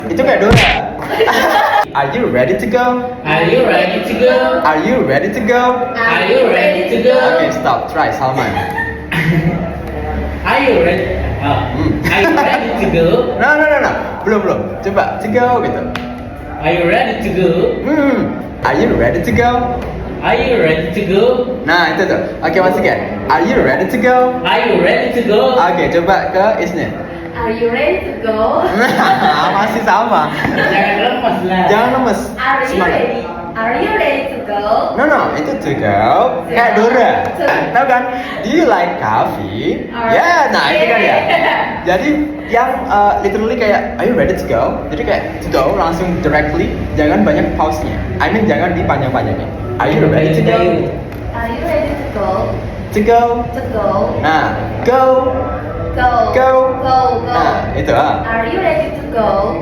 Itu kayak Dora. Are you ready to go? Are you ready to go? Are you ready to go? Are you ready to go? Okay, stop. Try Salman. Are you ready? Are you ready to go? No. Belum. Coba to go gitu. Are you ready to go? Are you ready to go? Are you ready to go? Nah, itu tuh. Oke, once again. Are you ready to go? Are you ready to go? Oke, coba ke Isnin. Are you ready to go? Masih sama. Jangan lepas lah. Jangan lemes. Are you Semangat. ready? Are you ready to go? No, itu to go. Kayak Dora. Tahu kan? Do you like coffee? Ya, nah itu kan ya. Jadi yang literally kayak are you ready to go? Jadi kayak to go langsung directly, jangan banyak pause-nya. I mean jangan dipanjang-panjangin. Are you ready to go? Are you ready to go? To go. To go. Nah, go. Go. Go. Go. Nah, itu Are you ready to go?